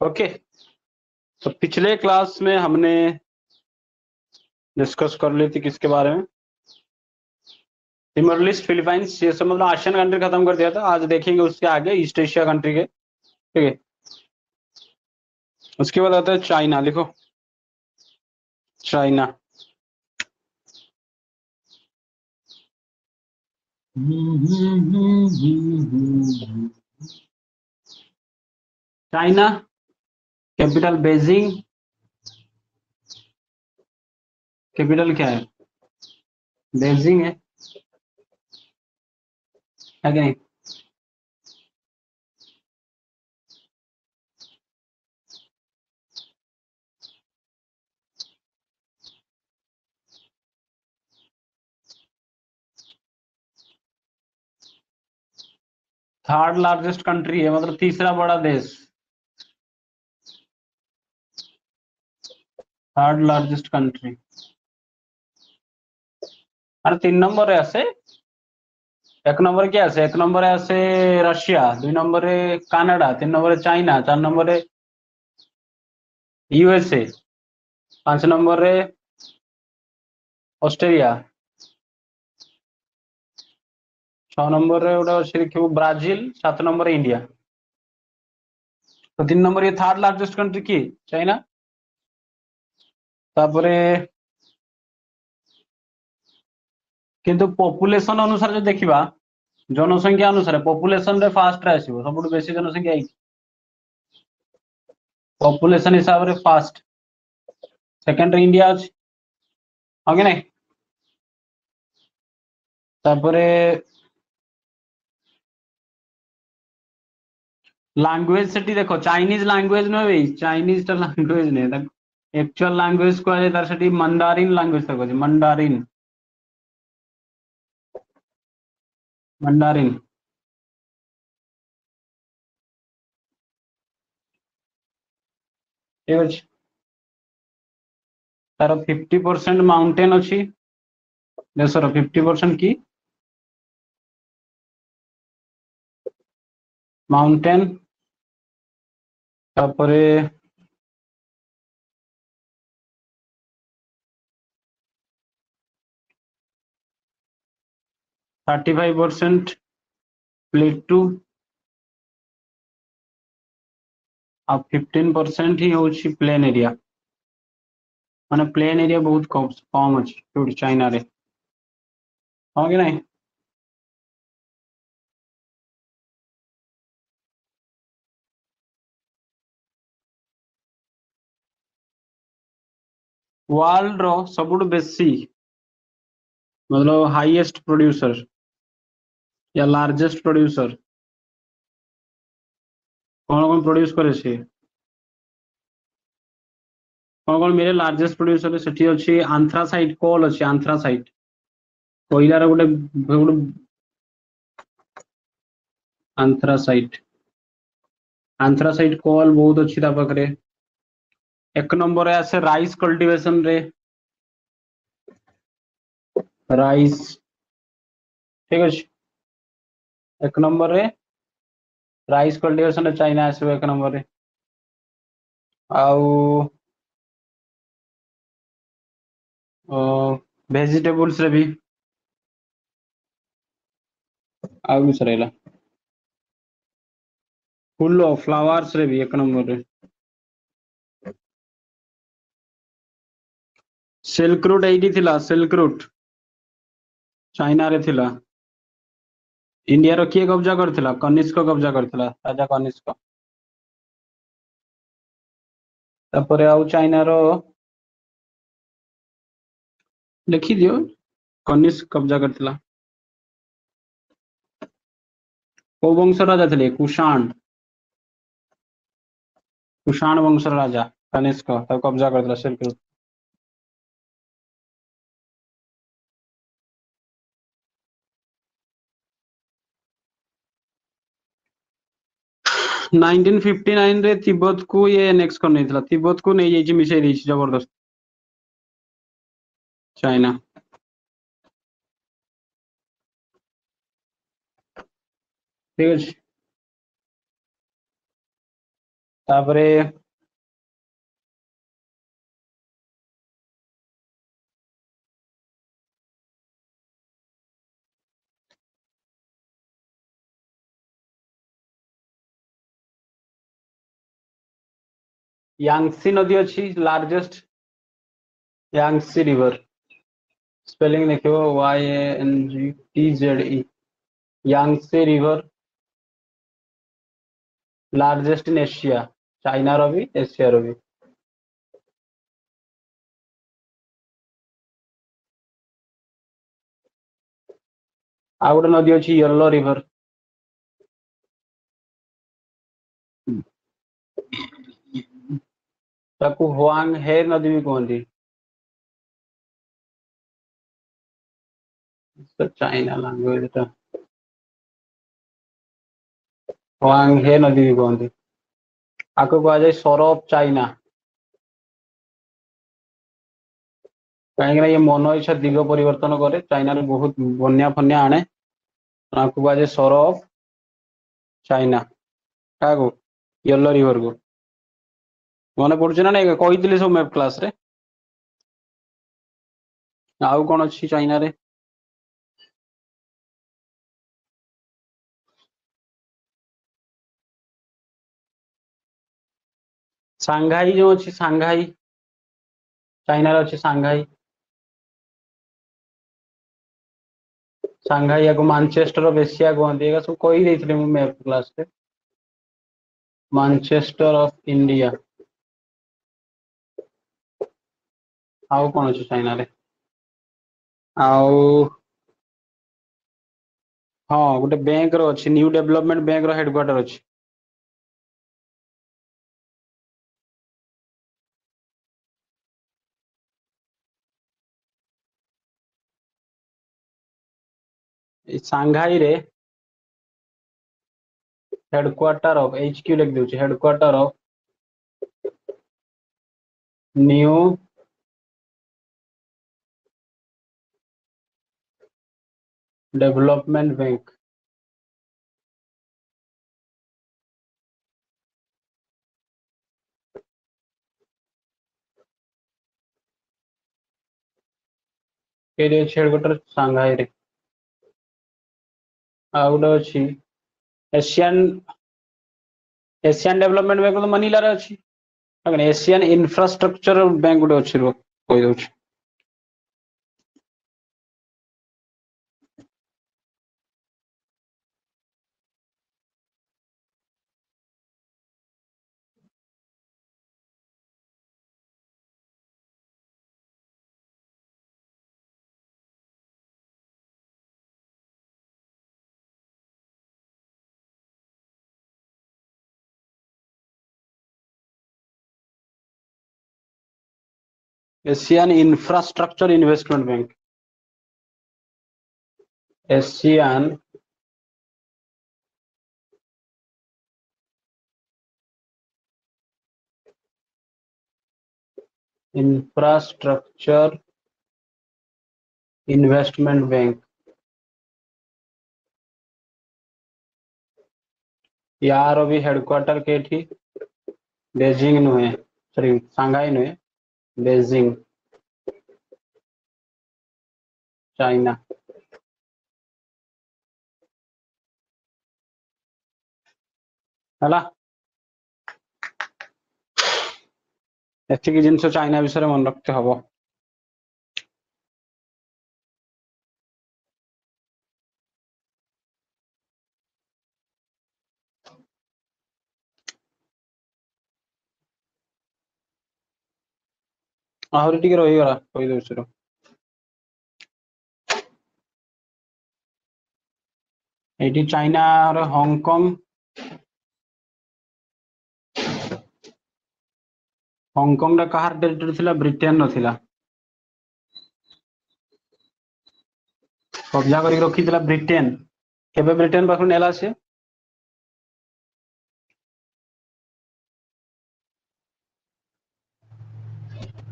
Okay, तो पिछले class में हमने डिस्कस कर ली थी किसके बारे में, तिमोर लेस्ट, फिलीपाइंस, ये सब मतलब आसियन कंट्री खत्म कर दिया था। आज देखेंगे उसके आगे ईस्ट एशिया कंट्री के, ठीक है। उसके बाद आता है चाइना। लिखो China. China capital Beijing. Capital क्या है? बेजिंग है कि नहीं? थर्ड लार्जेस्ट कंट्री है, मतलब तीसरा बड़ा देश। Third largest country. अरे 3 नंबर है ऐसे। एक नंबर क्या है? एक नंबर है ऐसे रशिया, 2 नंबर है कनाडा, 3 नंबर है चाइना, 4 नंबर है यूएसए, 5 नंबर है ऑस्ट्रेलिया, 6 नंबर है ওটা দেখো ব্রাজিল, 7 नंबर है इंडिया। तो 3 नंबर ये थर्ड लार्जेस्ट कंट्री की चाइना। तापरे किंतु पॉपुलेशन अनुसार जो देखिबा, जनसंख्या अनुसार पॉपुलेशन रे फास्ट रे आसीबो, सबुठ बेसी जनसंख्या है पॉपुलेशन हिसाब रे फास्ट। सेकंड रे इंडिया अछि, आगे नहीं। तापरे लैंग्वेज सेठी देखो, चाइनीज लैंग्वेज न भाई, चाइनीज टा लैंग्वेज ने एक्चुअल लैंग्वेज को है तार सेठी मंडारिन लैंग्वेज तक अछि, मंडारिन। मंडारिन ठीक अछि। तार 50% माउंटेन अछि देशर, 50% की माउंटेन। तापरे 35% प्लेटू आ 15% ही होछि प्लेन एरिया। माने प्लेन एरिया बहुत कम अछि चाइना रे, हाँ कि नहीं। वर्ल्ड रो सबुठ बेसी मतलब हाईएस्ट प्रोड्यूसर या लार्जेस्ट प्रोड्यूसर कौन कौन प्रोड्यूस करे छे? कौन कौन मेरे लार्जेस्ट प्रोड्यूसर सेठी अछि आंथ्रासाइट कोल अछि, आंथ्रासाइट कोइलार गोटे आंथ्रासाइट। आंथ्रासाइट कोल बहुत अच्छी ता पाखरे। एक नंबर है ऐसे राइस कल्टीवेशन रे, राइस ठीक अछि। एक नंबर रे राइस कल्टीवेशन रे चाइना आसो एक नंबर रे। आउ वेजिटेबल्स रे भी आउ किस रहला, फुल फ्लावर्स रे भी एक नंबर रे। सिल्क रूट एटी थिला, सिल्क रूट चाइना रे थिला। इंडिया रो किए कब्जा करथिला? कनिष्क कब्जा करथिला, राजा कनिष्क। तापरे आउ चाइना रो लिखि दियो, कनिष्क कब्जा करथिला। को वंश राजा थे? कुषाण, कुषाण वंश राजा कनिष्क तब कब्जा करथिला सिल्क रूट। नाइनटीन 59 रे तिब्बत को ये एनेक्स कर नहीं था, तिब्बत को नहीं जाइए मिसाई रही जबरदस्त चाइना। ठीक है। तापरे यांगसी नदी अच्छी लार्जेस्ट यांगसी रिवर स्पेलिंग देखो YANGTZE Yangtze river largest in Asia China रो भी एशिया रो भी आ गोटे नदी अच्छी येलो रिवर ताकू हुआंग हे नदी भी कहती चाइना लैंग्वेज हुआंग हे नदी भी कहती आपको कह जाए सौर ऑफ चाइना कहीं ये मन इच्छा दिग परिवर्तन करे चाइना रे बहुत बन्या फन्या आने आपको कह जाए सौर ऑफ चाइना क्या येलो रिवर को मन पड़े ना नहीं कही सब मैप क्लास रे आउ कौन अच्छी चाइना रे सांघाई जो अच्छी सांघाई चाइना रे अच्छी सांघाई सांघाई या मानचेस्टर ऑफ एशिया कहते हैं सब कही देते मैप क्लास रे मानचेस्टर ऑफ इंडिया आउ कौन अच्छी चाइना रे आउ हाँ गोटे बैंक रो अच्छी न्यू डेवलपमेंट बैंक रो हेडक्वार्टर अच्छी सांघाई रे हेडक्वार्टर ऑफ HQ लिख दूची headquarter of new development bank headquarter Shanghai रे आ गोटे अच्छी एशियन एशियन डेवलपमेंट बैंक तो मनीला रे अच्छी एशियन इंफ्रास्ट्रक्चर बैंक गोटे अच्छी कही दउची Asian infrastructure investment bank Asian infrastructure investment bank यार भी हेडक्वार्टर के थी बेजिंग नुहे सॉरी सांघाई नुहे बेजिंग चाइना है एतिक जिनस चाइना विषय मन रखते हम आहरी टिके रहीगला कही दउची एटी चाइना रो हांगकांग हांगकांग कहार टेरिटरी थिला ब्रिटेन नथिला कब्जा करी रखी थिला ब्रिटेन केबे ब्रिटेन पाखु नेला से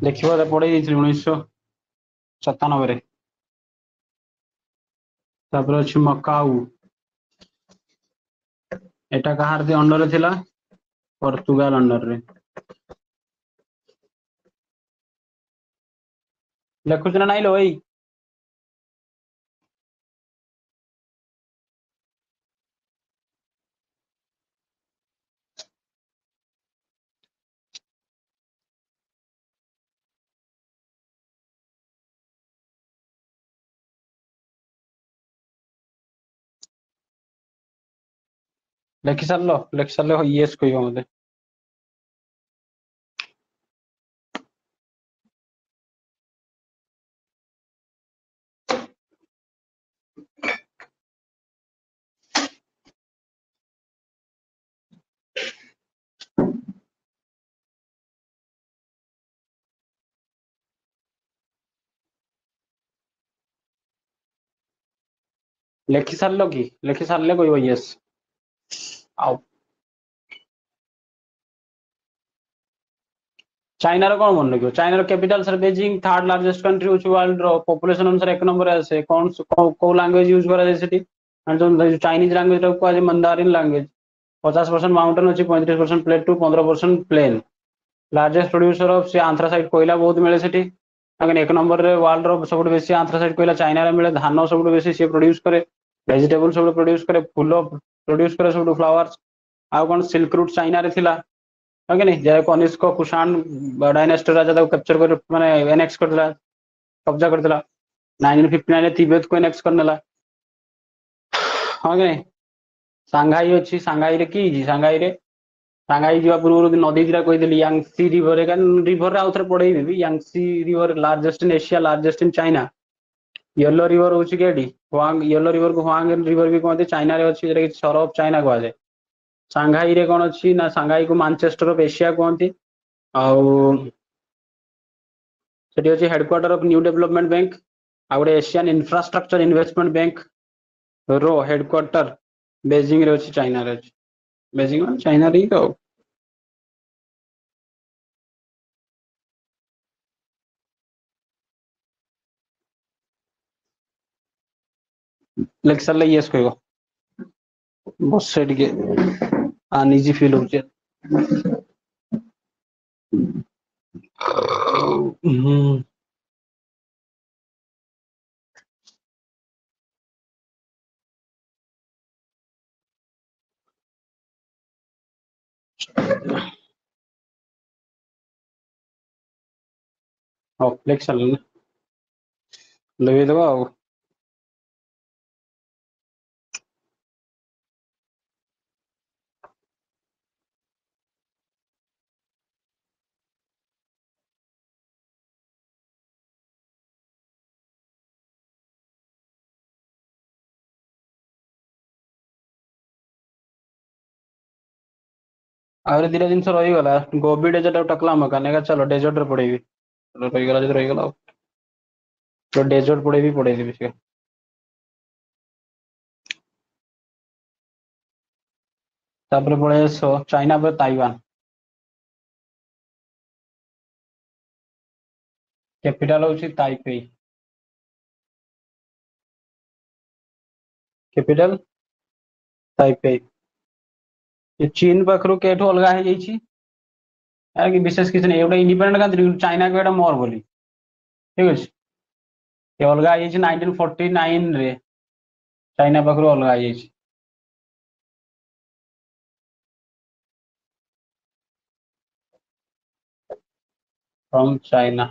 देखिबो पड़े 1997 रे तापर अछि मकाऊ एटा कहार दे अंडर थिला पोर्तुगाल अंडर रे लिखुच ना नाई लो भाई लिखि सार यस कहब मत लिखि सार कि लिखि सारे कहब यस आउ चाइनार कौन मन रखियो चाइनार capital sir Beijing third largest country होची वर्ल्ड रो पॉपुलेशन अनुसार एक नंबर आसे कौन को लैंग्वेज यूज करा जाय सेठी जो चाइनीज लैंग्वेज रो को मंदारिन लैंग्वेज 50% माउंटेन अच्छी 35% plate to 15% plain largest producer of से आंथ्रासाइट कोयला बहुत मिले सेठी अगर एक नंबर रे वर्ल्ड रो सब बेसी आंथ्रासाइट कोयला चाइना रे मिले धान सब बेसी से प्रोड्यूस करे वेजिटेबल सब प्रोड्यूस करे फूल प्रोड्यूस करे सब फ्लावर्स आ कोन सिल्क रूट चाइना रे थिला ओके नहीं जय कनिष्क कुषाण डायनेस्टी राजा ताको कैप्चर कर माने एनेक्स करला कब्जा करतला 1959 रे तिब्बत को एनेक्स करनेला ओके नहीं सांघाई अछि सांघाई रे की जी सांघाई जीवा पूर्व नदी दिरा कहि देली यांगसी रिवर रे रिवर रे आउथरे पढै देबी Yangtze river largest in Asia largest in China yellow river होछि केडी हुआंग येलो रिवर को हुआंग रिवर भी कहते चाइना रे अछि जेटा कि सर ऑफ चाइना कहै जाय सांघाई रे कोन अछि ना सांघाई को मानचेस्टर ऑफ एशिया कहते आउ सेठी अछि headquarter of new development bank आ गोटे एशियन इंफ्रास्ट्रक्चर इन्वेस्टमेंट बैंक रो हेडक्वार्टर बेजिंग रे अछि चाइना रे अछि बेजिंग माने चाइना रे तो लेक्चर ले यस कहबो बस से टिके अनइजी फील होचे लेक्चर ले दबा आउर दिरा दिन रही गला गोबी डेजर्ट आउ टकला मकान का चलो डेजर्ट रे पड़ेबी रही गला जब रही गला तो डेजर्ट पड़ेबी पड़े देबी से तापर पड़े सो चाइना पर ताइवान कैपिटल होची ताइपे कैपिटल ताइपे ये चीन पाखरु केठो अलगा है जाईची यार कि विशेष किछ नै एटा इंडिपेंडेंट कंट्री चाइना को एटा मोर बोली ठीक अछि ये अलगा है 1949 रे चाइना पाखरु अलगा है जाईची फ्रॉम चाइना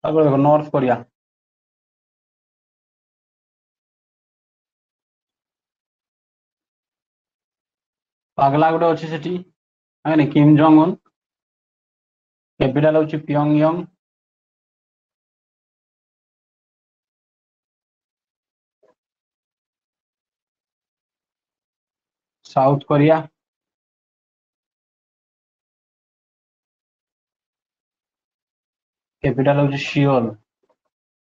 तापर देखो नॉर्थ कोरिया पागला गोटे अछि सेठी आने किम जोंग उन कैपिटल होची प्योंगयांग साउथ कोरिया कैपिटल होची सियोल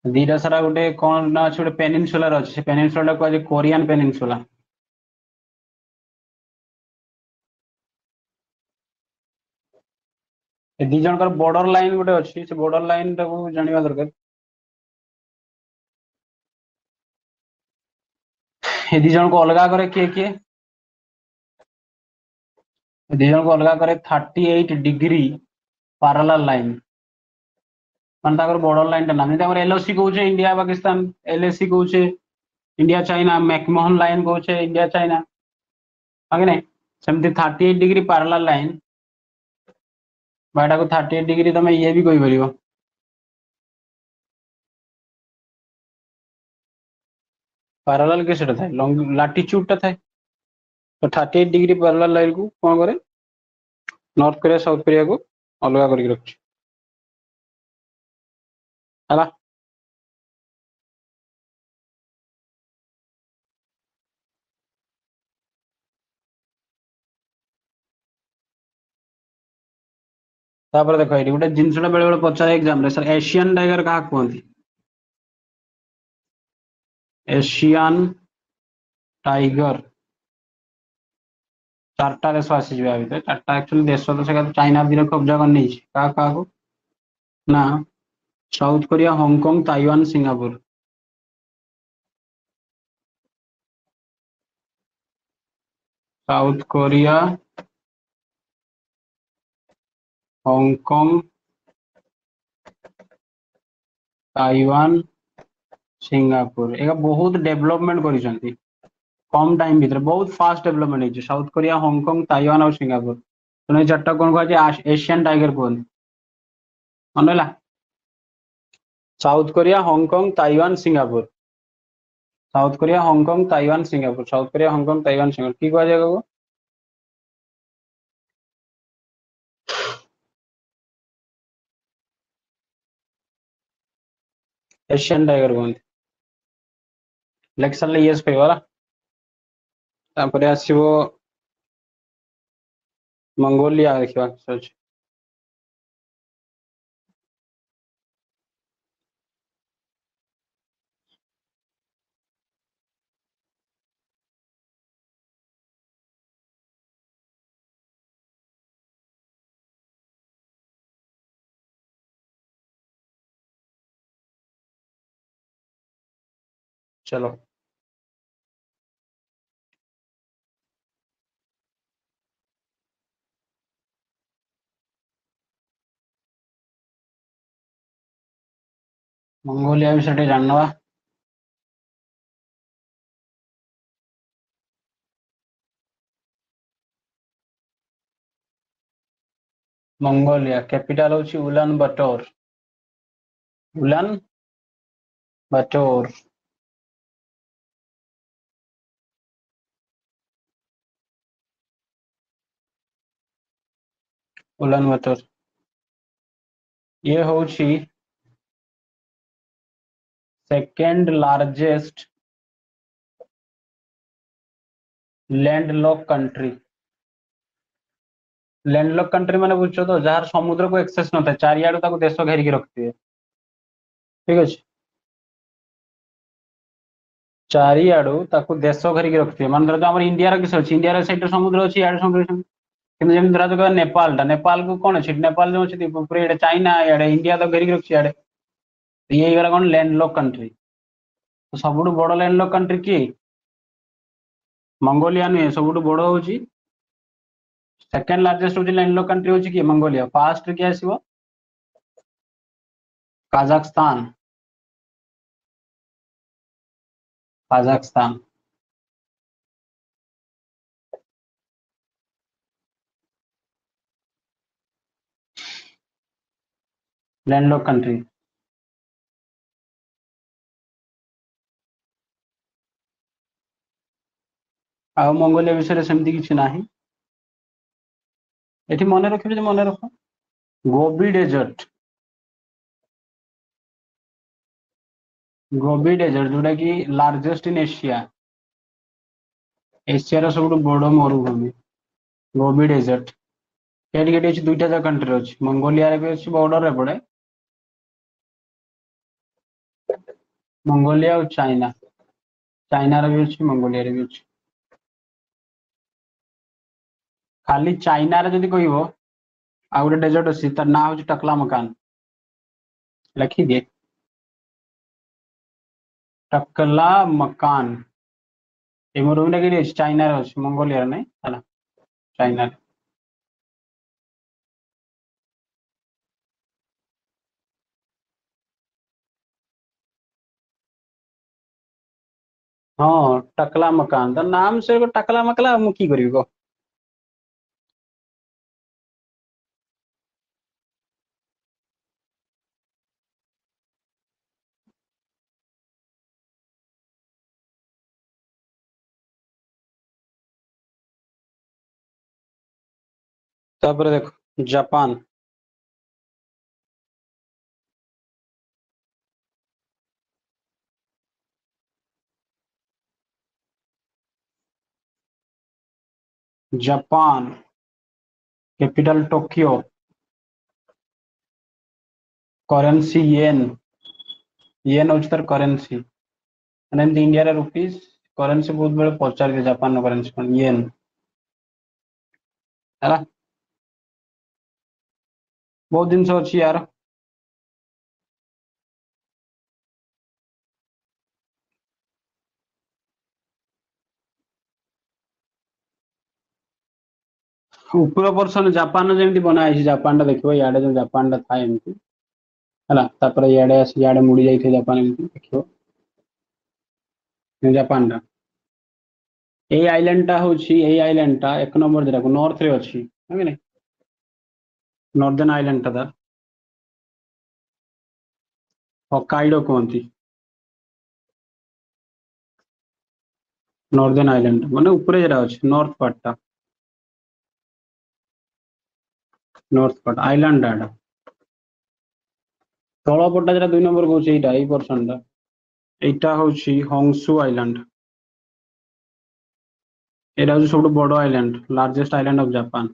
दीटा सारा गोटे कोन ना अछि गोटे पेनिनसुलर अछि से पेनिनसुला को कोरियन पेनिनसुला ए दी जनकर बॉर्डर लाइन गोटे अच्छी से बॉर्डर लाइन टाको जानिबा दरकार ए दी जन को अलगा करे किए दी जन को अलगा करे 38 डिग्री पैरेलल लाइन मान ताकर बॉर्डर लाइन टा नाम ताकर एलओसी कहूचे इंडिया पाकिस्तान एलएसी कहूचे इंडिया चाइना मैकमोहन लाइन कहूचे इंडिया चाइना आगे नहीं सेमती 38 डिग्री पैरेलल लाइन बाटा को 38 डिग्री तमे ये भी कोई परिबो पैरेलल के सेटा थाए लॉन्ग लैटिट्यूड टा थाए तो 38 डिग्री पैरेलल लाइन को कोन करे नॉर्थ कोरिया साउथ कोरिया को अलगा करके रखछ हला तापर देखो एटी गोटे जिनसटा बेले बेले पचारे एग्जाम रे सर एशियन टाइगर का कहंती एशियन टाइगर चारटा देश आसी जिबा भीतर चारटा एक्चुअली देश तो से चाइना भी कब्जा कर नहीं का को ना south Korea Hong Kong Taiwan Singapore south Korea Hong Kong Taiwan Singapore एक बहुत डेवलपमेंट करिसंती कम टाइम भीतर बहुत फास्ट डेवलपमेंट है साउथ कोरिया हांगकांग ताइवान और सिंगापुर तो चार्टा कौन कह एशियन टाइगर कहते मन south Korea Hong Kong Taiwan Singapore south Korea Hong Kong Taiwan Singapore south Korea Hong Kong Taiwan Singapore की कह जाएगा एशियन टाइगर कहते इलेक्शन यस कहला तापर आसीबो मंगोलिया देखा सर्च चलो मंगोलिया विषय जानवा मंगोलिया कैपिटल होची Ulaanbaatar Ulaanbaatar Ulaanbaatar ये होची second largest landlocked country landlocked country माने बुझो तो जार समुद्र को एक्सेस न था चारियाडू ताको देश घेरिक रखती है ठीक अच्छे चारियाडू ताको देश घेरिक रखती है मान धर आम इंडिया किस अच्छी इंडिया सैड समुद्र अच्छी यार समुद्र कि जमी धरा जो नेपाल टा नेपाल को कौन अच्छी नेपाल जो अच्छी पूरे चाइना इे इंडिया तो घेरिक रखी इे ये गला कौन लैंडलॉक कंट्री तो सब बड़ लैंडलॉक कंट्री किए मंगोलिया नुहे सब बड़ हूँ सेकेंड लार्जेस्ट हूँ लैंडलॉक कंट्री हूँ कि मंगोलिया फास्ट किए आसो काजाख्स्तान काजाख्स्तान लैंडलॉक कंट्री आ मंगोलिया विषय सेमती किसी ना ये मन रखिए मन रख गोबी डेजर्ट जोटा कि लार्जेस्ट इन एशिया एशिया सब बड़ मरुभूमि गोबी डेजर्ट ये दुईटा जगह कंट्री अच्छी मंगोलिया भी अच्छी बॉर्डर रे पड़े मंगोलिया और चाइना चाइना भी अच्छी मंगोलिया भी अच्छी खाली चाइना रे जदि कहबो आ गोटे डेजर्ट अच्छी तार ना हूँ टकला मकान लिखी दिए टकला मकान ये मोर रूम कि चाइना अच्छी मंगोलिया नहीं है चाइना हाँ टकला मकान तार नाम से टकला मकला मु की करी को तापर देखो Japan Japan capital Tokyo currency yen yen हूँ तार करेंसी मैंने इंडिया रे रुपीस करेंसी बहुत बड़े पचार दिए जापान करेंसी कौन येन है बहुत दिन अच्छी यार ऊपर पर्सन जापान जमी बनाई जापान टा देखो इे जो जापान टा था एमती है तापर इे मुड़ी जाइए जापान एमती देखो जापान टा এই আইল্যান্ডটা হচ্ছে এই আইল্যান্ডটা এক নম্বর যেটা নর্থ রে ଅଛି বুঝলি ନର୍ଦର୍ନ ଆଇଲ୍ୟାଣ୍ଡଟା ତାର ହକାଇଡୋ କୁହନ୍ତି ନର୍ଦର୍ନ ଆଇଲ୍ୟାଣ୍ଡ ମାନେ ଉପରେ ଯେଟା ଅଛି ନର୍ଥ ପାର୍ଟଟା ନର୍ଥ ପାର୍ଟ ଆଇଲ୍ୟାଣ୍ଡ ଟା ତଳ ପଟଟା ଯେଟା 2 ନମ୍ବର କହୁଛି ଏଇଟା ଏଇ ପର୍ସନଟା এইটা হচ্ছে হংসু আইল্যান্ড এটা হচ্ছে সবচেয়ে বড় island largest island of Japan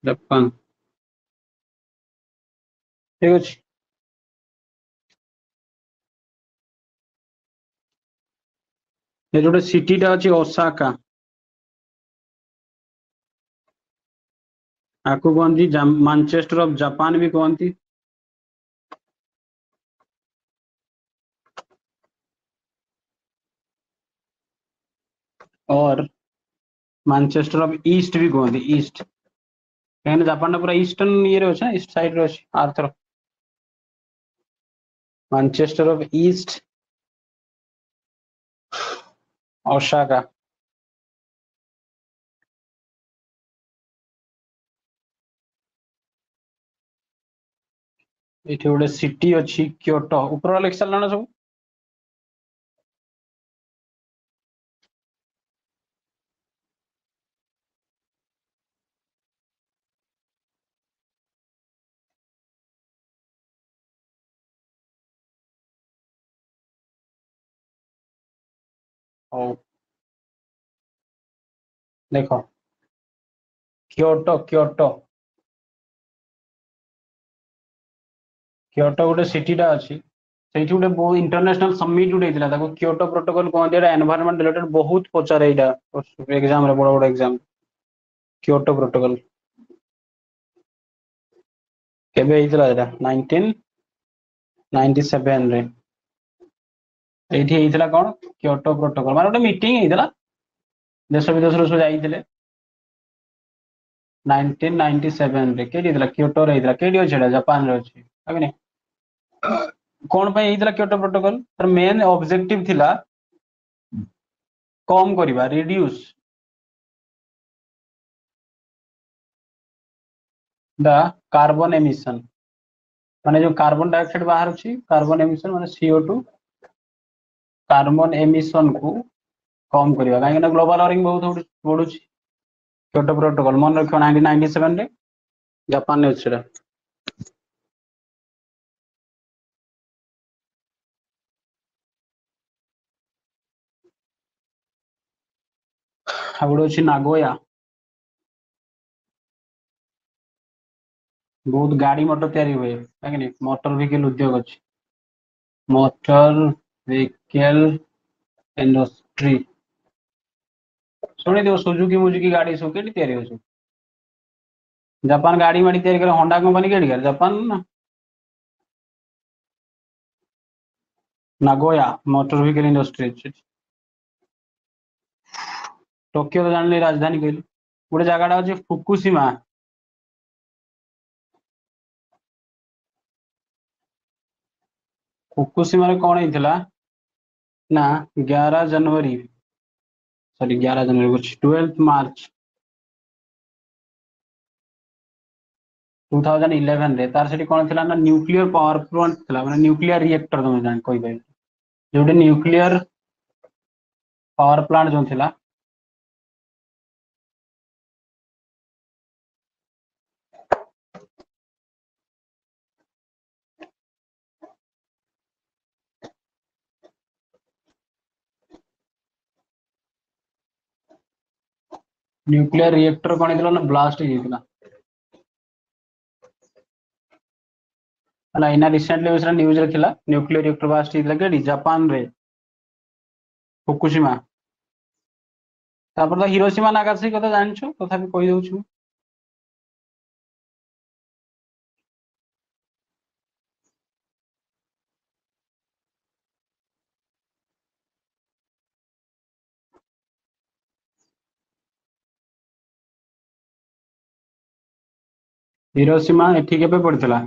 Japan ଠିକ ଅଛି ଏ ଯୋଉଟେ ସିଟିଟା ଅଛି ଓସାକା ଆକୁ କୁହନ୍ତି ମାଞ୍ଚେଷ୍ଟର ଅଫ ଜାପାନ ବି କୁହନ୍ତି और ମାଞ୍ଚେଷ୍ଟର ଅଫ ଇଷ୍ଟ ବି କୁହନ୍ତି ଇଷ୍ଟ କାହିଁକିନା ଜାପାନଟା ପୁରା ଇଷ୍ଟର୍ନ ଇଏରେ ଅଛି ନା ଇଷ୍ଟ ସାଇଡରେ ଅଛି Arthur Manchester of east Osaka ଏଠି ଗୋଟେ ସିଟି ଅଛି କ୍ୟୋଟୋ ଉପର ଲେଖି ସାରିଲାଣି ସବୁ ହଉ ଦେଖ क्योटो क्योटो क्योटो गोटे सिटीटा अच्छी ସେଇଠି ଗୋଟେ ବହୁତ ଇଣ୍ଟରନ୍ୟାସନାଲ ସମିଟ୍ ଗୋଟେ ହେଇଥିଲା ତାକୁ କ୍ୟୋଟୋ ପ୍ରୋଟୋକଲ କୁହନ୍ତି ଏଇଟା ଏନଭାୟରନମେଣ୍ଟ ରିଲେଟେଡ ବହୁତ ପଚାରେ ଏଇଟା ଏକ୍ସାମ ରେ ବଡ ବଡ ଏକ୍ସାମ କ୍ୟୋଟୋ ପ୍ରୋଟୋକଲ କେବେ ହେଇଥିଲା ଏଇଟା 1997 ରେ ଏଇଠି ହେଇଥିଲା କଣ କ୍ୟୋଟୋ ପ୍ରୋଟୋକଲ ମାନେ ଗୋଟେ ମିଟିଂ ହେଇଥିଲା ଦେଶ ବିଦେଶରୁ ସବୁ ଯାଇଥିଲେ 1997 ରେ କେଠି ହେଇଥିଲା କ୍ୟୋଟୋ ରେ ହେଇଥିଲା କେଠି ଅଛି ଏଇଟା ଜାପାନ ରେ ଅଛି ଆଜ୍ଞା କଣ ପାଇଁ ହେଇଥିଲା କ୍ୟୋଟୋ ପ୍ରୋଟୋକଲ ତାର ମେନ୍ ଅବଜେକ୍ଟିଭ ଥିଲା କମ କରିବା ରିଡ୍ୟୁସ द कार्बन एमिशन माने जो कार्बन डाइऑक्साइड बाहर अछि कार्बन एमिशन माने CO2 कार्बन एमिशन को कम करबा काहे ना ग्लोबल वार्मिंग बहुत बढ़ुछि क्योटो प्रोटोकॉल मन रखो 1997 रे जापान ने अछि आ गोटे अछि नागोया बहुत गाड़ी मोटर तैयारी हुए काहे मोटर व्हीकल उद्योग अछि मोटर व्हीकल इंडस्ट्री ଶୁଣିଥିବ ସୁଜୁକି ମୁଜୁକି ଗାଡି ସବୁ କେଠି ତିଆରି ହଉଛି ଜାପାନ ଗାଡି ମାଡି ତିଆରି କରେ ହଣ୍ଡା କମ୍ପାନୀ କେଠି କରେ ଜାପାନ ନା ନାଗୋୟା मोटर व्हीकल इंडस्ट्री टोकियो तो जानली राजधानी कहली गोटे जगह अच्छे फुकुशिमा फुकुशिमा रे कौन होता ना 11 जनवरी सॉरी 11 जनवरी कुछ 12 मार्च 2011 रे तार सेठी कौन थिला ना न्यूक्लियर पावर प्लांट थिला माने न्यूक्लियर रिएक्टर तुम जान कोई भाई जोटे न्यूक्लियर पावर प्लांट जो थिला न्यूक्लियर रिएक्टर कौन थिला ना ब्लास्ट हो जाइतिला हला इना रिसेंटली उसरा न्यूज़ रे थिला न्यूक्लियर रिएक्टर ब्लास्ट हो जाइतिला केडी जापान रे फुकुशिमा तापर तो हिरोशिमा नागासाकी कथा जानछु तथापि कहि दउछु हिरोशिमा एठी केबे पड़थिला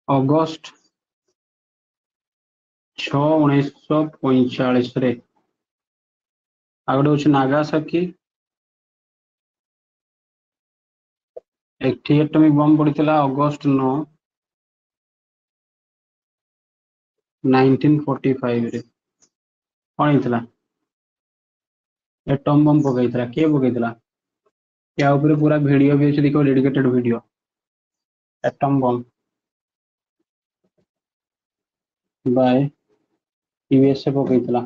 अगस्त 6 1945 रे आगोटे होछि नागासाकी एठी एटॉमिक बम पड़थिला अगस्त 9 1945 रे कौन होइतिला एटम बम पकईथिला के पकईथिला या ऊपर पूरा वीडियो भी अच्छे देखो dedicated video atom bomb by USA पकईथिला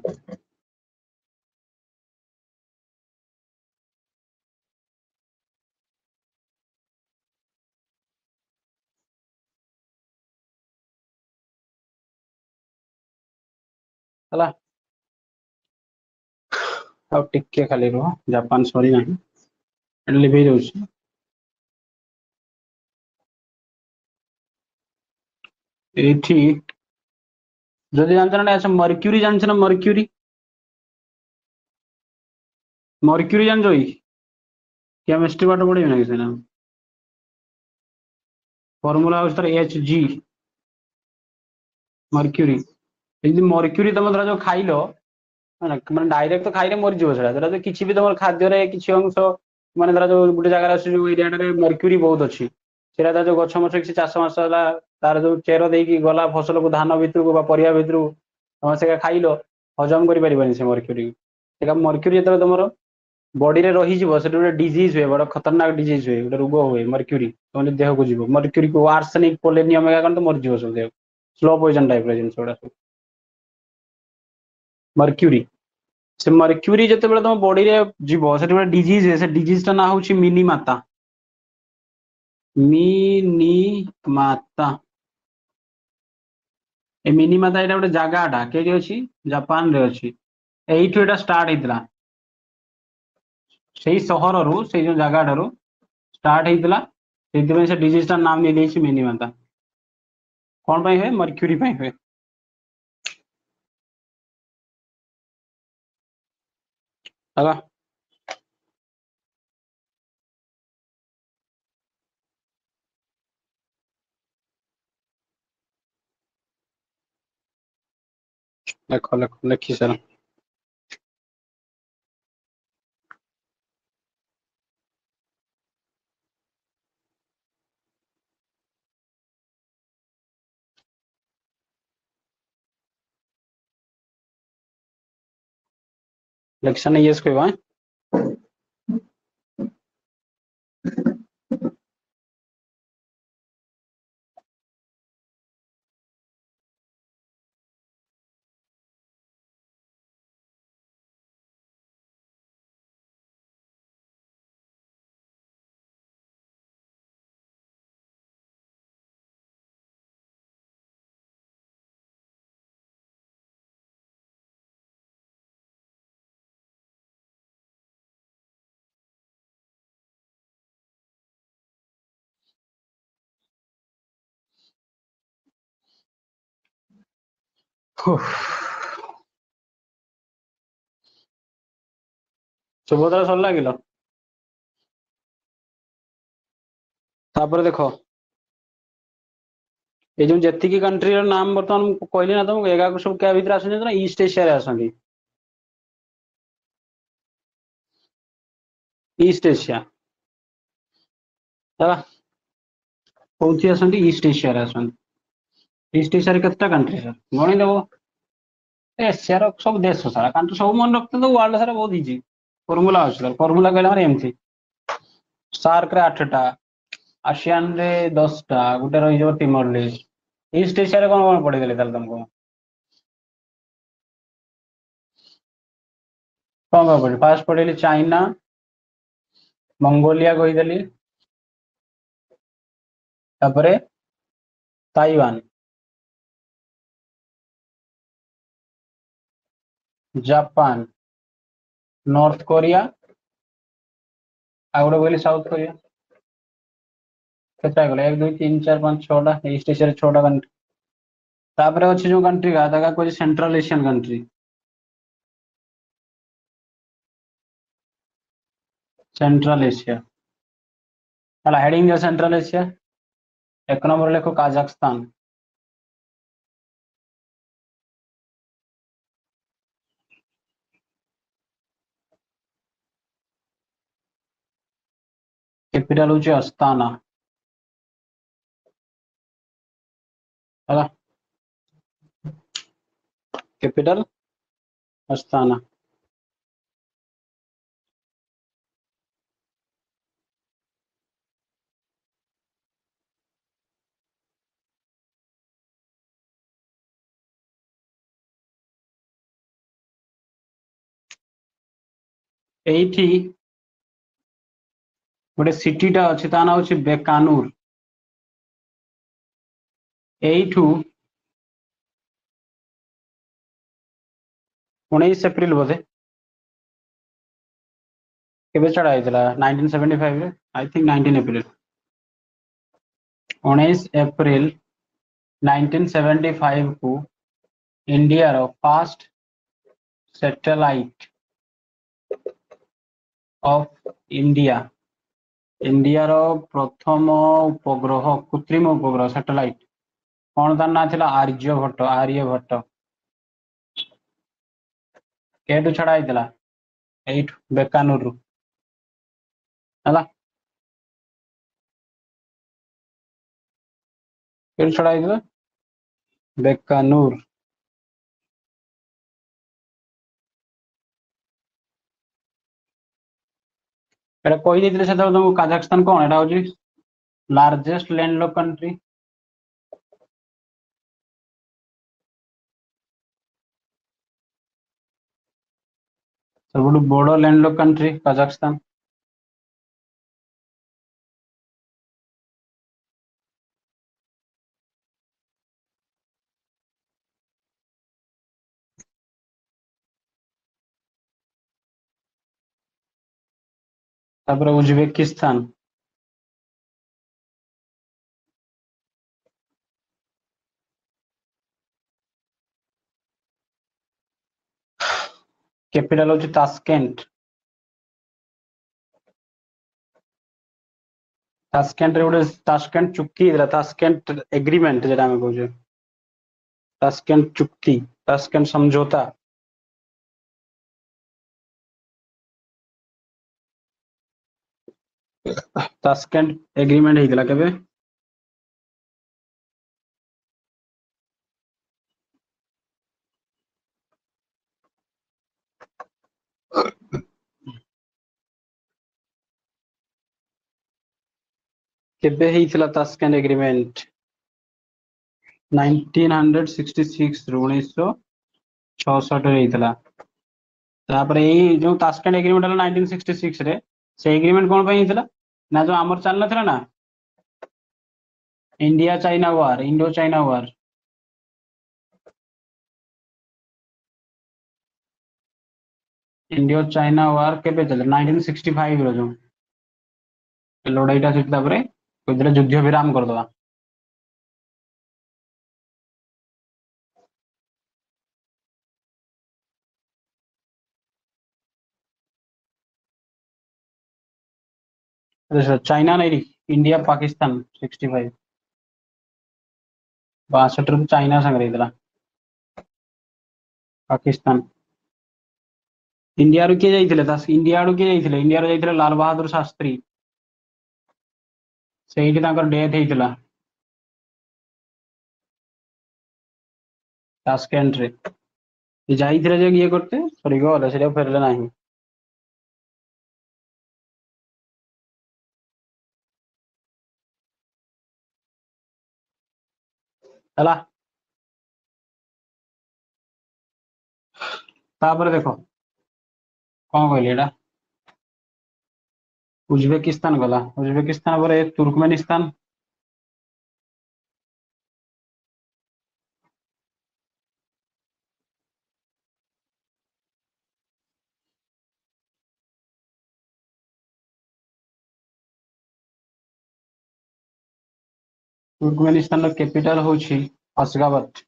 हला ଆଉ ଟିକେ ଖାଲି ରୁହ ଜାପାନ ସରି ନାହିଁ ଲିଭେଇ ଦଉଛି ଏଇଠି ଯଦି ଜାଣିଛ ନା ଆଚ୍ଛା ମର୍କ୍ୟୁରୀ ଜାଣିଛ ନା ମର୍କ୍ୟୁରୀ ମର୍କ୍ୟୁରୀ ଜାଣିଛ କି କେମିଷ୍ଟ୍ରି ପାଠ ପଢିବେ ନା କିଛି ନା ଫର୍ମୁଲା ହେଉଛି ତାର Hg ମର୍କ୍ୟୁରୀ ଯଦି ମର୍କ୍ୟୁରୀ ତମେ ଧର ଯୋଉ ଖାଇଲ ମାନେ ଡାଇରେକ୍ଟ ତ ଖାଇଲେ ମରିଯିବ ସେଟା ଧର ଯଦି କିଛି ବି ତମର ଖାଦ୍ୟରେ କିଛି ଅଂଶ ମାନେ ଧର ଯୋଉ ଗୋଟେ ଜାଗାରେ ଅଛି ଯୋଉ ଏରିଆଟାରେ ମର୍କ୍ୟୁରୀ ବହୁତ ଅଛି ସେଟା ତାର ଯୋଉ ଗଛ ମଛ କିଛି ଚାଷ ମାସ ହେଲା ତାର ଯୋଉ ଚେର ଦେଇକି ଗଲା ଫସଲକୁ ଧାନ ଭିତରକୁ ବା ପରିବା ଭିତରକୁ ତମେ ସେଇଟା ଖାଇଲ ହଜମ କରିପାରିବନି ସେ ମର୍କ୍ୟୁରୀ ସେଇଟା ମର୍କ୍ୟୁରୀ ଯେତେବେଳେ ତମର ବଡିରେ ରହିଯିବ ସେଟା ଗୋଟେ ଡିଜିଜ ହୁଏ ବଡ ଖତରନାକ ଡିଜିଜ ହୁଏ ଗୋଟେ ରୋଗ ହୁଏ ମର୍କ୍ୟୁରୀ ତମ ଦେହକୁ ଯିବ ମର୍କ୍ୟୁରୀକୁ ଆର୍ସେନିକ ପୋଲେନିୟମ ଏକା କଣ ତ ମରିଯିବ ସବୁ ଦେହ ସ୍ଲୋ ପଏଜନ ଟାଇପର ଜିନିଷ ଗୁଡା ସବୁ ମର୍କ୍ୟୁରୀ ସେ ମର୍କ୍ୟୁରୀ ଯେତେବେଳେ ତମ ବଡିରେ ଯିବ ସେତେବେଳେ ଡିଜିଜ ହୁଏ ସେ ଡିଜିଜ ଟା ନା ହଉଛି ମିନିମାତା ମିନିମାତା ଏ ମିନିମାତା ଏଇଟା ଗୋଟେ ଜାଗାଟା କେଠି ଅଛି ଜାପାନରେ ଅଛି ଏଇଠୁ ଏଇଟା ଷ୍ଟାର୍ଟ ହେଇଥିଲା ସେଇ ସହରରୁ ସେଇ ଯୋଉ ଜାଗାଟାରୁ ଷ୍ଟାର୍ଟ ହେଇଥିଲା ସେଇଥିପାଇଁ ସେ ଡିଜିଜ ଟା ନାମ ଦେଇଦେଇଛି ମିନିମାତା କଣ ପାଇଁ ହୁଏ ମର୍କ୍ୟୁରୀ ପାଇଁ ହୁଏ ହେଲା ଲେଖ ଲେଖ ଲେଖି ସାର ଲେକ୍ସନ ଇଏସ୍ କହିବା ସୁଭଦ୍ରା ସରିଲା କିଲ? ତାପରେ ଦେଖ ये जो ଯେତିକି कंट्री नाम ବର୍ତ୍ତମାନ କହିଲି ନା ତମକୁ ଏଗାକୁ ସବୁ क्या ଭିତରେ ଆସନ୍ତି ନା ଇଷ୍ଟ ଏସିଆରେ ଆସନ୍ତି। ଇଷ୍ଟ ଏସିଆ ହେଲା କୋଉଠି ଆସନ୍ତି ଇଷ୍ଟ ଏସିଆରେ ଆସନ୍ତି। ଇଷ୍ଟ ଏସିଆରେ କେତେଟା कंट्री ସर ଗଣିଦେବ ଏସିଆର ସବୁ ଦେଶ ସାରା कंट्री ସବୁ ମନେ ରଖିତେ ତ ୱାର୍ଲଡ ସାରା ବହୁତ ଇଜି ଫର୍ମୁଲା ଅଛି ତାର ଫର୍ମୁଲା କହିଲା ମାନେ ଏମିତି ସାର୍କ ରେ 8ଟା ଆସିଆନ ରେ 10ଟା ଗୋଟେ ରହିଯିବ ଟିମର ଲିଷ୍ଟ ଇଷ୍ଟ ଏସିଆରେ କଣ କଣ ପଢେଇଦେଲେ ତାହେଲେ ତମକୁ କଣ କଣ ପଢେଇ ଫାଷ୍ଟ ପଢେଇଲି ଚାଇନା ମଙ୍ଗୋଲିଆ କହିଦେଲି ତାପରେ ताइवान जापान नॉर्थ कोरिया ଆଉ ଗୋଟେ କହିଲି ସାଉଥ କୋରିଆ କେତେଟା ଗଲେ 1 2 3 4 5 6ଟା ଇଷ୍ଟ ଏସିଆରେ 6ଟା कंट्री ତାପରେ ଅଛି ଯୋଉ कंट्री ତାକା କହୁଛି central Asian country central Asia ହେଲା ହେଡିଂ ଦିଅ ସେଣ୍ଟ୍ରାଲ ଏସିଆ 1 ନମ୍ବର ଲେଖ କାଜାକସ୍ତାନ कैपिटल होची अस्ताना ହେଲା कैपिटल अस्ताना ଏଇଠି ଗୋଟେ ସିଟିଟା ଅଛି ତା ନାଁ ହେଉଛି ବେକାନୁର ଏଇଠୁ 19 ଏପ୍ରିଲ ବୋଧେ କେବେ ଛଡା ହେଇଥିଲା 1975 ରେ आई थिंक 19 एप्रिल 19 एप्रिल 1975 को इंडिया रो first satellite of India India रो प्रथम उपग्रह कृत्रिम उपग्रह सैटेलाइट कौन तार ना थिला आर्यभट्ट केटू छड़ा ହେଇଥିଲା ଏଇଠୁ ବେକାନୁରରୁ ହେଲା କେଟୁ ଛଡ଼ା ହେଇଥିଲା ବେକାନୁର ଏଟା କହି ଦେଇଥିଲେ ସେତେବେଳେ ତମକୁ କାଜାକସ୍ତାନ କଣ ଏଟା ହଉଛି ଲାର୍ଜେଷ୍ଟ ଲ୍ୟାଣ୍ଡଲକ୍ कंट्री ସବୁଠୁ ବଡ ଲ୍ୟାଣ୍ଡଲକ୍ कंट्री କାଜାକସ୍ତାନ ତାପରେ ଉଜବେକିସ୍ତାନ कैपिटल होची तास्केंट तास्केंट रे गोटे तास्केंट चुक्ति ହେଇଥିଲା तास्केंट एग्रीमेंट जेटा ଆମେ କହୁଛେ तास्केंट चुक्ति तास्केंट समझौता तास्केंट एग्रीमेंट ହେଇଥିଲା କେବେ केबे ହେଇଥିଲା तास्केंट एग्रीमेंट 1966 ରୁ 1966 ରେ ହେଇଥିଲା ତାପରେ ଏଇ ଯୋଉ तास्केंट एग्रीमेंट ହେଲା 1966 ରେ ସେ एग्रीमेंट कोन ପାଇଁ ହେଇଥିଲା ना जो आमर चल नथिला ना India China war Indo China war Indo China war केबे चले 1965 रो जो लड़ाईटा से तापरे कोइदरे युद्ध विराम कर दवा चाइना नहीं, इंडिया पाकिस्तान 65 62 ରୁ ଚାଇନା ସାଙ୍ଗରେ ହେଇଥିଲା ପାକିସ୍ତାନ। ଇଣ୍ଡିଆରୁ କିଏ ଯାଇଥିଲେ? ଇଣ୍ଡିଆ ଆଡୁ କିଏ ଯାଇଥିଲେ? ଇଣ୍ଡିଆରୁ ଯାଇଥିଲେ ଲାଲ ବାହାଦୁର ଶାସ୍ତ୍ରୀ। ସେଇଠି ତାଙ୍କର ଡେଥ୍ ହେଇଥିଲା ତାସ୍କେଣ୍ଟରେ। ଯାଇଥିଲେ ଯେ ଇଏ କରତେ ସରିଗଲେ, ସେଟା ଫେରିଲେ ନାହିଁ। ହେଲା। ତାପରେ ଦେଖ କଣ କହିଲି ଏଟା, ଉଜବେକିସ୍ତାନ ଗଲା। ଉଜବେକିସ୍ତାନ ପରେ ତୁର୍କମେନିସ୍ତାନ, ତୁର୍କମେନିସ୍ତାନର କ୍ୟାପିଟାଲ ହଉଛି ଅସଗାବତ।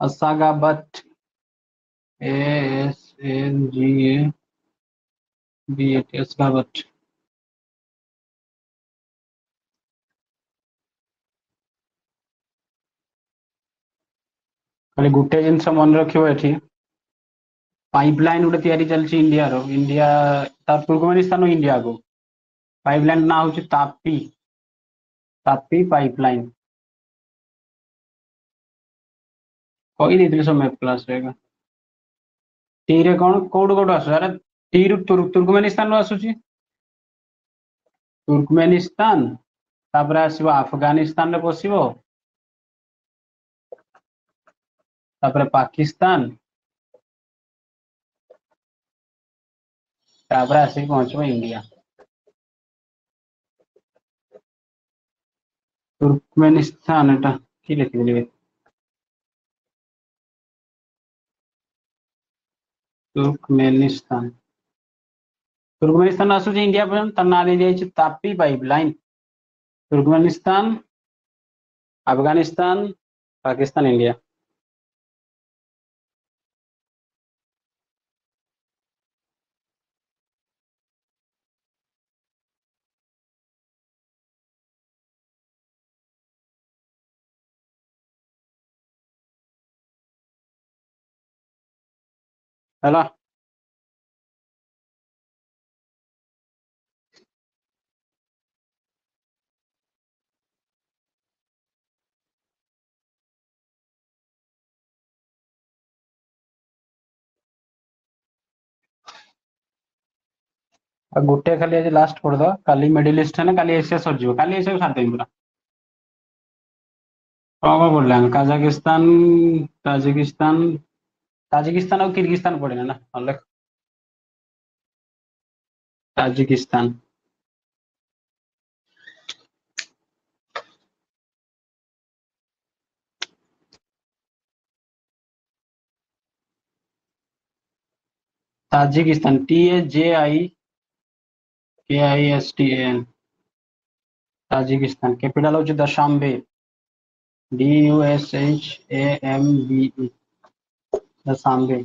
ଅସାଗାବତ, ASAGABAT, ଅସଗାବତ। ଖାଲି ଗୋଟେ ଜିନିଷ ମନେ ରଖିବ, ଏଠି ପାଇପଲାଇନ ଗୋଟେ ତିଆରି ଚାଲିଛି ଇଣ୍ଡିଆର। ଇଣ୍ଡିଆ ତୁର୍କମେନିସ୍ତାନ ଇଣ୍ଡିଆକୁ ପାଇପଲାଇନ ନା ହଉଛି ତାପି, ତାପି ପାଇପଲାଇନ। କହିଦେଇଥିଲି ସବୁ ମ୍ୟାଥ କ୍ଲାସରେ। ଟି ରେ କଣ କୋଉଠୁ ଆସୁଛି? ଆରେ ଟି ରୁ ତୁର୍କମେନିସ୍ତାନରୁ ଆସୁଛି। ତୁର୍କମେନିସ୍ତାନ, ତାପରେ ଆସିବ ଆଫଗାନିସ୍ତାନରେ ପଶିବ, ତାପରେ ପାକିସ୍ତାନ, ତାପରେ ଆସିକି ପହଞ୍ଚିବ ଇଣ୍ଡିଆ। ତୁର୍କମେନିସ୍ତାନ ଏଟା କି ଲେଖିଦେଲି, ତୁର୍କମେନିସ୍ତାନ। ତୁର୍କମେନିସ୍ତାନ ଆସୁଛି ଇଣ୍ଡିଆ ପର୍ଯ୍ୟନ୍ତ, ତାର ନାଁ ଦିଆଯାଇଛି TAPI pipeline. Turkmenistan, Afghanistan, Pakistan, India. ହେଲା। ଆଉ ଗୋଟେ ଖାଲି ଆଜି ଲାଷ୍ଟ କରିଦବା, କାଲି ମିଡିଲ ଇଷ୍ଟ ହେଲେ କାଲି ଏସିଆ ସରିଯିବ। କାଲି ଏସିଆକୁ ସାରିଦେବି ପୁରା। କଣ ପଡିଲା? କାଜାକିସ୍ତାନ, ତାଜିକିସ୍ତାନ, ତାଜିକିସ୍ତାନ ଆଉ କିର୍ଗିସ୍ତାନ ପଡିଲା ନା? ନହେଲେ Tajikistan, Tajikistan, TAJIKISTAN, Tajikistan. Capital हूँ दशाम्बे, DUSHAMBE, दशाम्बे।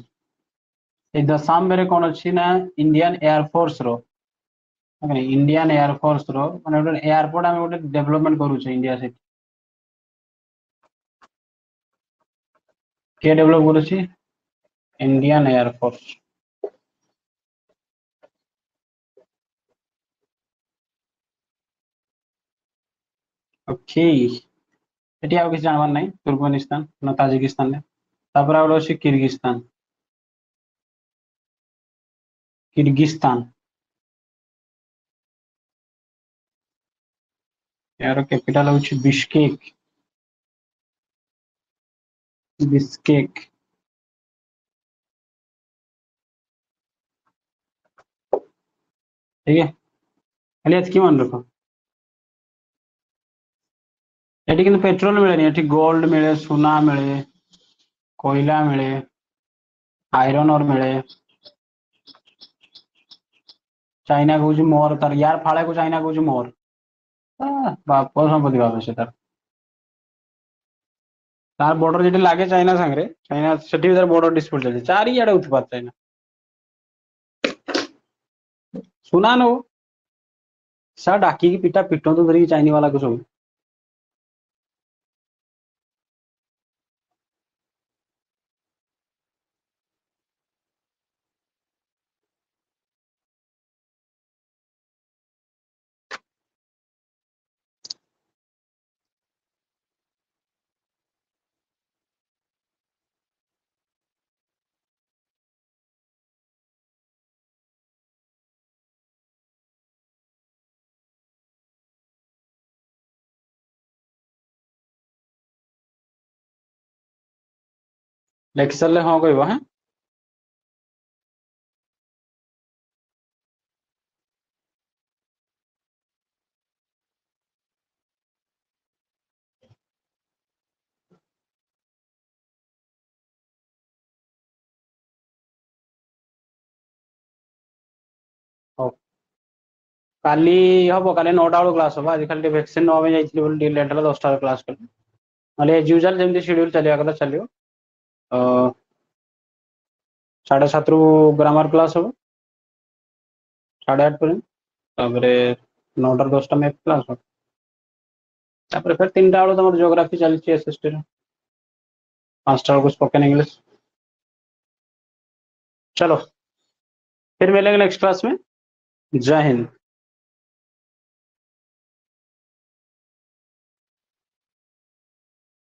ए दशाम्बे कौन अच्छी ना इंडियन एयरफोर्स रो, इंडियन एयरफोर्स रो माने गोटे एयरपोर्ट आम गोटे डेवलपमेंट करूचे इंडिया से। किए डेवलप करूची? Indian air force. ओके, एटी आउ किसी जानवर नहीं। तुर्कमेनिस्तान ना ताजिकिस्तान ने, तापर आउ अछि किर्गिस्तान। किर्गिस्तान यार कैपिटल हूँ बिश्केक, बिस्केक। ठीक है, खाली एतकी मन रख। एटी किंतु पेट्रोल मिलेनी, एटी गोल्ड मिले, सुना मिले, कोयला मिले, आयरन ओर मिले। चाइना कहूँ मोर, तार यार फाड़े को चाइना कहूँ मोर। बाप संपत्ति भाव से तार बॉर्डर जो लगे चाइना सांगे, चाइना से बॉर्डर डिस्प्यूट चलती चारियाडे उत्पात चाइना। सुना न वो सा डाकी की पिटा पिटो तो धरी चाइनी वाला कुछ हो। लेक्चर ले हाँ कहब हैं ହଉ କାଲି ହବ କାଲି 9ଟା ବେଳକୁ କ୍ଲାସ ହବ ଆଜି ଖାଲି ଟିକେ ଭ୍ୟାକ୍ସିନ ନେବା ପାଇଁ ଯାଇଥିଲି ବୋଲି ଟିକେ ଲେଟ୍ ହେଲା 10ଟା ବେଳେ କ୍ଲାସ କଲି ନହେଲେ ଏଜ୍ ୟୁଜୁଆଲ ଯେମିତି ସିଡ୍ୟୁଲ ଚାଲିବା କଥା ଚାଲିବ 7:30 ରୁ ଗ୍ରାମାର କ୍ଲାସ ହବ 8:30 ପର୍ଯ୍ୟନ୍ତ ତାପରେ 9ଟାରୁ 10ଟା ମ୍ୟାଥ୍ କ୍ଲାସ ହବ ତାପରେ ଫେର 3ଟା ବେଳକୁ ତମର ଜିଓଗ୍ରାଫି ଚାଲିଛି SST ରେ 5ଟା ବେଳକୁ स्पोकन इंग्लिश चलो फिर मिलेंगे नेक्स्ट क्लास में जय हिंद।